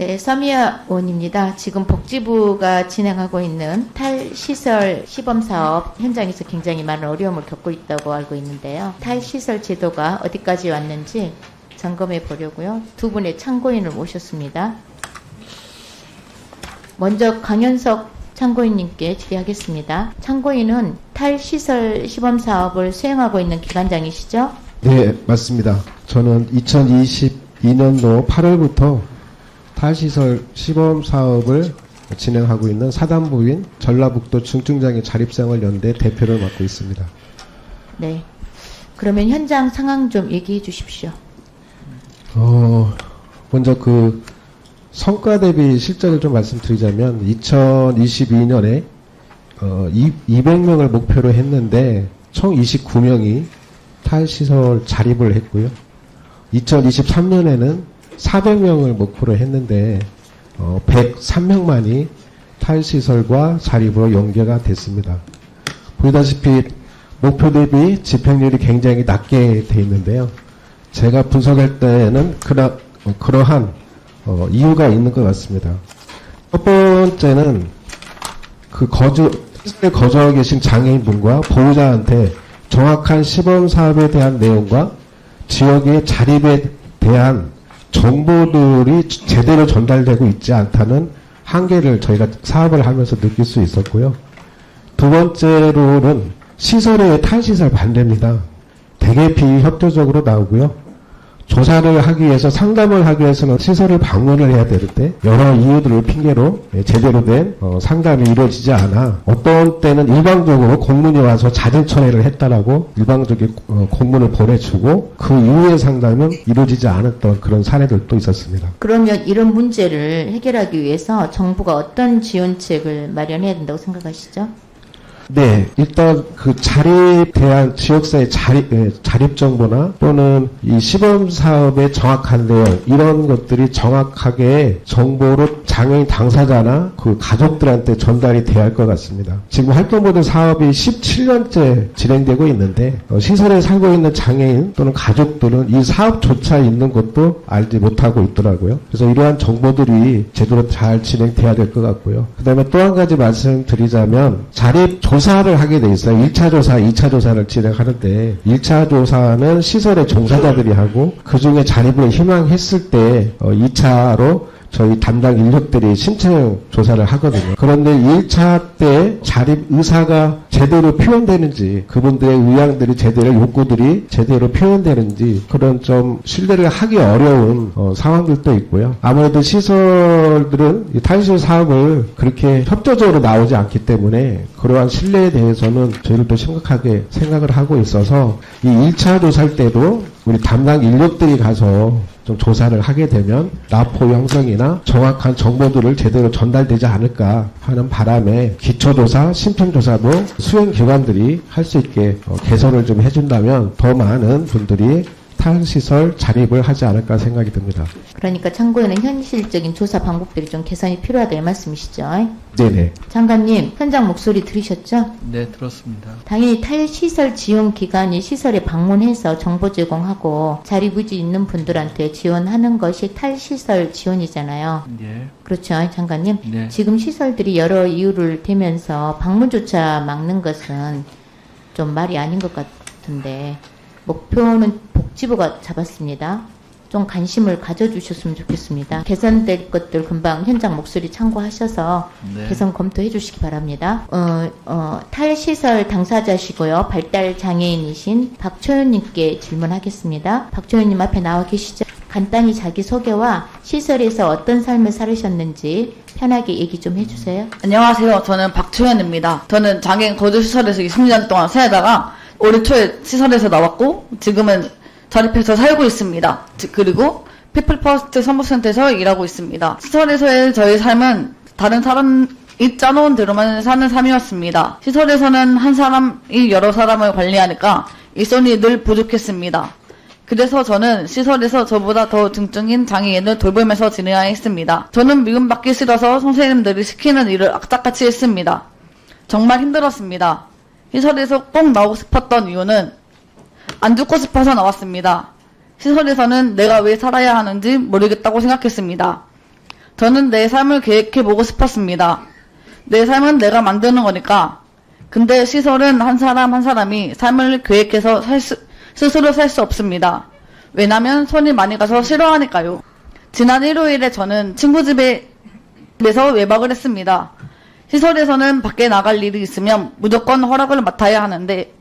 네, 서미아 의원입니다. 지금 복지부가 진행하고 있는 탈시설 시범사업 현장에서 굉장히 많은 어려움을 겪고 있다고 알고 있는데요. 탈시설 제도가 어디까지 왔는지 점검해 보려고요. 두 분의 참고인을 모셨습니다. 먼저 강현석 참고인님께 질의하겠습니다. 참고인은 탈시설 시범사업을 수행하고 있는 기관장이시죠? 네, 맞습니다. 저는 2022년도 8월부터 탈시설 시범 사업을 진행하고 있는 사단법인 전라북도 중증장애 자립생활연대 대표를 맡고 있습니다. 네. 그러면 현장 상황 좀 얘기해 주십시오. 먼저 그 성과 대비 실적을 좀 말씀드리자면 2022년에 200명을 목표로 했는데 총 29명이 탈시설 자립을 했고요. 2023년에는 400명을 목표로 했는데 103명만이 탈시설과 자립으로 연계가 됐습니다. 보다시피 목표 대비 집행률이 굉장히 낮게 돼 있는데요. 제가 분석할 때는 그러한 이유가 있는 것 같습니다. 첫 번째는 그 거주하고 계신 장애인분과 보호자한테 정확한 시범 사업에 대한 내용과 지역의 자립에 대한 정보들이 제대로 전달되고 있지 않다는 한계를 저희가 사업을 하면서 느낄 수 있었고요. 두 번째로는 시설의 탈시설 반대입니다. 되게 비협조적으로 나오고요. 조사를 하기 위해서 상담을 하기 위해서는 시설을 방문을 해야 되는데 여러 이유들을 핑계로 제대로 된 상담이 이루어지지 않아 어떤 때는 일방적으로 공문이 와서 자진 철회를 했다라고 일방적인 공문을 보내주고 그 이후의 상담은 이루어지지 않았던 그런 사례들도 있었습니다. 그러면 이런 문제를 해결하기 위해서 정부가 어떤 지원책을 마련해야 된다고 생각하시죠? 네, 일단 그 자립에 대한 지역사회 자립 정보나 또는 이 시범 사업의 정확한 내용 이런 것들이 정확하게 정보로 장애인 당사자나 그 가족들한테 전달이 돼야 할 것 같습니다. 지금 활동모델 사업이 17년째 진행되고 있는데 시설에 살고 있는 장애인 또는 가족들은 이 사업조차 있는 것도 알지 못하고 있더라고요. 그래서 이러한 정보들이 제대로 잘 진행돼야 될 것 같고요. 그 다음에 또 한 가지 말씀드리자면 자립 조사를 하게 돼 있어요. 1차 조사, 2차 조사를 진행하는데 1차 조사는 시설의 종사자들이 하고 그 중에 자립을 희망했을 때 2차로 저희 담당 인력들이 신청 조사를 하거든요. 그런데 1차 때 자립 의사가 제대로 표현되는지 그분들의 의향들이 제대로 욕구들이 제대로 표현되는지 그런 좀 신뢰를 하기 어려운 상황들도 있고요. 아무래도 시설들은 이 탈시설 사업을 그렇게 협조적으로 나오지 않기 때문에 그러한 신뢰에 대해서는 저희들도 심각하게 생각을 하고 있어서 이 1차 조사할 때도 우리 담당 인력들이 가서 좀 조사를 하게 되면 라포 형성이나 정확한 정보들을 제대로 전달되지 않을까 하는 바람에 기초조사, 심층조사도 수행기관들이 할 수 있게 개선을 좀 해준다면 더 많은 분들이 탈시설 자립을 하지 않을까 생각이 듭니다. 그러니까 참고에는 현실적인 조사 방법들이 좀 개선이 필요하다 이 말씀이시죠? 네네. 장관님, 현장 목소리 들으셨죠? 네, 들었습니다. 당연히 탈시설 지원 기관이 시설에 방문해서 정보 제공하고 자립의지 있는 분들한테 지원하는 것이 탈시설 지원이잖아요. 예. 그렇죠, 장관님? 네. 지금 시설들이 여러 이유를 대면서 방문조차 막는 것은 좀 말이 아닌 것 같은데 목표는 복지부가 잡았습니다. 좀 관심을 가져주셨으면 좋겠습니다. 개선될 것들 금방 현장 목소리 참고하셔서 네. 개선 검토해 주시기 바랍니다. 탈시설 당사자시고요. 발달 장애인이신 박초연님께 질문하겠습니다. 박초연님 앞에 나와 계시죠? 간단히 자기소개와 시설에서 어떤 삶을 살으셨는지 편하게 얘기 좀 해주세요. 안녕하세요. 저는 박초연입니다. 저는 장애인 거주시설에서 20년 동안 살다가 올해 초에 시설에서 나왔고 지금은 자립해서 살고 있습니다. 그리고 피플퍼스트 선보센터에서 일하고 있습니다. 시설에서의 저희 삶은 다른 사람이 짜놓은 대로만 사는 삶이었습니다. 시설에서는 한 사람이 여러 사람을 관리하니까 일손이 늘 부족했습니다. 그래서 저는 시설에서 저보다 더 중증인 장애인을 돌보면서 지내야 했습니다. 저는 미움받기 싫어서 선생님들이 시키는 일을 악착같이 했습니다. 정말 힘들었습니다. 시설에서 꼭 나오고 싶었던 이유는 안 죽고 싶어서 나왔습니다. 시설에서는 내가 왜 살아야 하는지 모르겠다고 생각했습니다. 저는 내 삶을 계획해보고 싶었습니다. 내 삶은 내가 만드는 거니까. 근데 시설은 한 사람 한 사람이 삶을 계획해서 스스로 살 수 없습니다. 왜냐면 손이 많이 가서 싫어하니까요. 지난 일요일에 저는 친구 집에서 외박을 했습니다. 시설에서는 밖에 나갈 일이 있으면 무조건 허락을 맡아야 하는데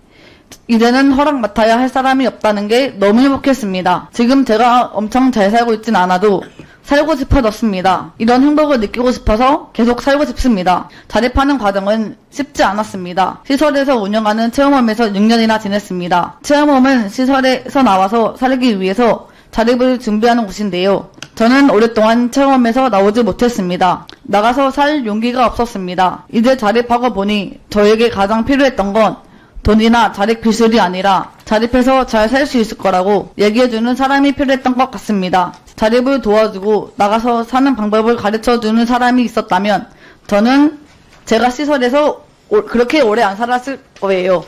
이제는 허락 맡아야 할 사람이 없다는 게 너무 행복했습니다. 지금 제가 엄청 잘 살고 있진 않아도 살고 싶어졌습니다. 이런 행복을 느끼고 싶어서 계속 살고 싶습니다. 자립하는 과정은 쉽지 않았습니다. 시설에서 운영하는 체험홈에서 6년이나 지냈습니다. 체험홈은 시설에서 나와서 살기 위해서 자립을 준비하는 곳인데요. 저는 오랫동안 체험홈에서 나오지 못했습니다. 나가서 살 용기가 없었습니다. 이제 자립하고 보니 저에게 가장 필요했던 건 돈이나 자립 기술이 아니라 자립해서 잘 살 수 있을 거라고 얘기해주는 사람이 필요했던 것 같습니다. 자립을 도와주고 나가서 사는 방법을 가르쳐주는 사람이 있었다면 저는 제가 시설에서 그렇게 오래 안 살았을 거예요.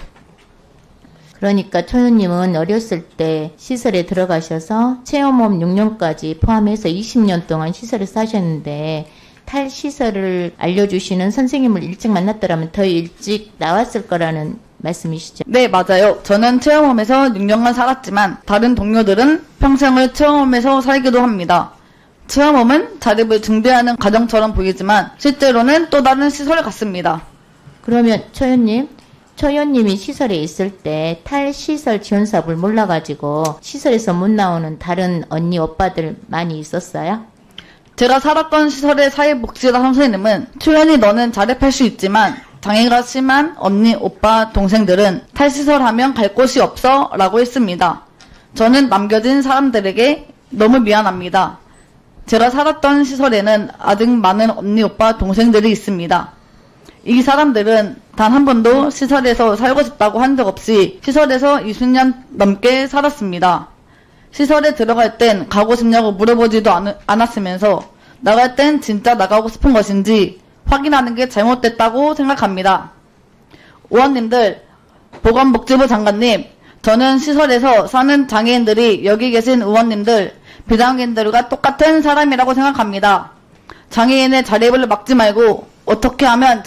그러니까 초연님은 어렸을 때 시설에 들어가셔서 체험홈 6년까지 포함해서 20년 동안 시설에서 사셨는데 탈시설을 알려주시는 선생님을 일찍 만났더라면 더 일찍 나왔을 거라는 말씀이시죠? 네, 맞아요. 저는 체험홈에서 6년간 살았지만 다른 동료들은 평생을 체험홈에서 살기도 합니다. 체험홈은 자립을 준비하는 과정처럼 보이지만 실제로는 또 다른 시설 같습니다. 그러면 초연님이 시설에 있을 때 탈시설 지원 사업을 몰라가지고 시설에서 못 나오는 다른 언니 오빠들 많이 있었어요? 제가 살았던 시설의 사회복지사 선생님은 초연이 너는 자립할 수 있지만 장애가 심한 언니, 오빠, 동생들은 탈시설 하면 갈 곳이 없어 라고 했습니다. 저는 남겨진 사람들에게 너무 미안합니다. 제가 살았던 시설에는 아직 많은 언니, 오빠, 동생들이 있습니다. 이 사람들은 단 한 번도 시설에서 살고 싶다고 한 적 없이 시설에서 20년 넘게 살았습니다. 시설에 들어갈 땐 가고 싶냐고 물어보지도 않았으면서 나갈 땐 진짜 나가고 싶은 것인지 확인하는 게 잘못됐다고 생각합니다. 의원님들, 보건복지부 장관님, 저는 시설에서 사는 장애인들이 여기 계신 의원님들, 비장애인들과 똑같은 사람이라고 생각합니다. 장애인의 자립을 막지 말고 어떻게 하면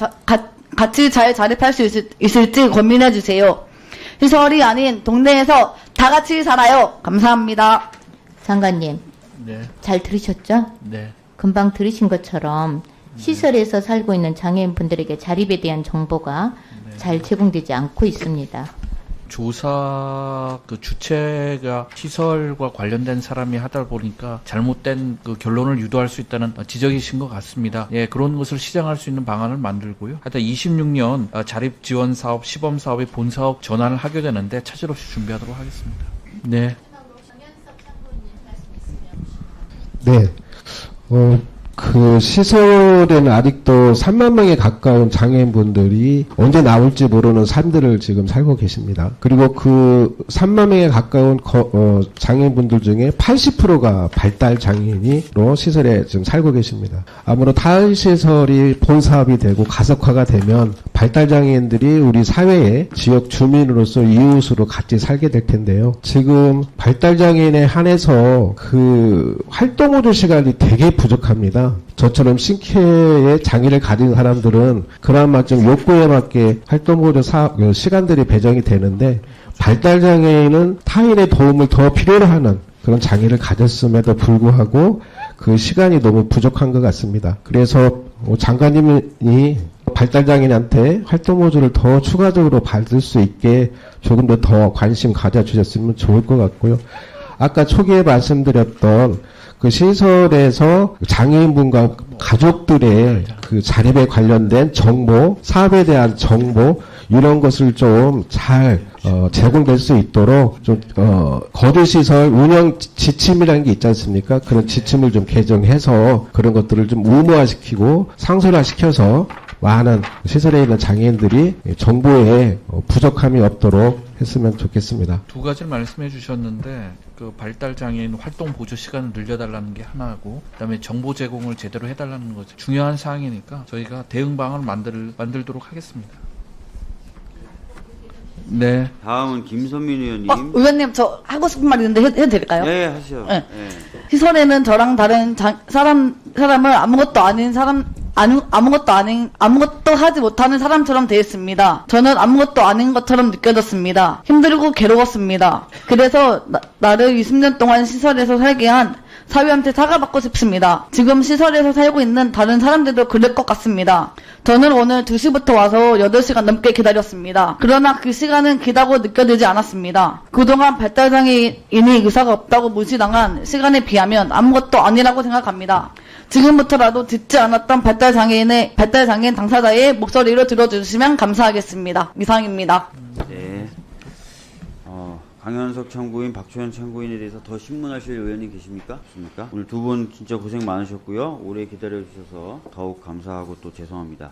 같이 잘 자립할 수 있을지 고민해 주세요. 시설이 아닌 동네에서 다 같이 살아요. 감사합니다. 장관님, 네, 잘 들으셨죠? 네. 금방 들으신 것처럼 시설에서 살고 있는 장애인분들에게 자립에 대한 정보가 잘 제공되지 않고 있습니다. 조사 그 주체가 시설과 관련된 사람이 하다 보니까 잘못된 그 결론을 유도할 수 있다는 지적이신 것 같습니다. 예, 그런 것을 시정할 수 있는 방안을 만들고요. 하여튼 26년 자립 지원 사업, 시범 사업의 본 사업 전환을 하게 되는데 차질 없이 준비하도록 하겠습니다. 네. 네. 그 시설에는 아직도 3만 명에 가까운 장애인분들이 언제 나올지 모르는 삶들을 지금 살고 계십니다. 그리고 그 3만 명에 가까운 장애인분들 중에 80%가 발달 장애인으로 시설에 지금 살고 계십니다. 아무로 탈시설이 본사업이 되고 가속화가 되면 발달 장애인들이 우리 사회의 지역 주민으로서 이웃으로 같이 살게 될 텐데요. 지금 발달 장애인에 한해서 그 활동호조 시간이 되게 부족합니다. 저처럼 신체의 장애를 가진 사람들은 그나마 좀 욕구에 맞게 활동보조 시간들이 배정이 되는데 발달장애인은 타인의 도움을 더 필요로 하는 그런 장애를 가졌음에도 불구하고 그 시간이 너무 부족한 것 같습니다. 그래서 장관님이 발달장애인한테 활동보조를 더 추가적으로 받을 수 있게 조금 더 관심 가져주셨으면 좋을 것 같고요. 아까 초기에 말씀드렸던 그 시설에서 장애인분과 가족들의 그 자립에 관련된 정보, 사업에 대한 정보, 이런 것을 좀 잘 제공될 수 있도록 좀 거주시설 운영 지침이라는 게 있지 않습니까? 그런 지침을 좀 개정해서 그런 것들을 좀 의무화시키고 상설화시켜서 많은 시설에 있는 장애인들이 정보에 부족함이 없도록 했으면 좋겠습니다. 두 가지를 말씀해 주셨는데 그 발달 장애인 활동 보조 시간을 늘려달라는 게 하나고 그다음에 정보 제공을 제대로 해달라는 거죠. 중요한 사항이니까 저희가 대응 방안을 만들도록 하겠습니다. 네. 다음은 김선민 의원님. 의원님, 저 하고 싶은 말 있는데 해도 될까요? 예, 하시죠. 네. 예. 시설에는 저랑 다른 사람을 아무것도 하지 못하는 사람처럼 대했습니다. 저는 아무것도 아닌 것처럼 느껴졌습니다. 힘들고 괴로웠습니다. 그래서 나를 20년 동안 시설에서 살게 한 사회한테 사과받고 싶습니다. 지금 시설에서 살고 있는 다른 사람들도 그럴 것 같습니다. 저는 오늘 2시부터 와서 8시간 넘게 기다렸습니다. 그러나 그 시간은 기다고 느껴지지 않았습니다. 그동안 발달장애인이 의사가 없다고 무시당한 시간에 비하면 아무것도 아니라고 생각합니다. 지금부터라도 듣지 않았던 발달장애인 당사자의 목소리를 들어주시면 감사하겠습니다. 이상입니다. 네. 강현석 참고인, 박초연 참고인에 대해서 더 신문하실 의원님 계십니까? 없습니까? 오늘 두 분 진짜 고생 많으셨고요. 오래 기다려주셔서 더욱 감사하고 또 죄송합니다.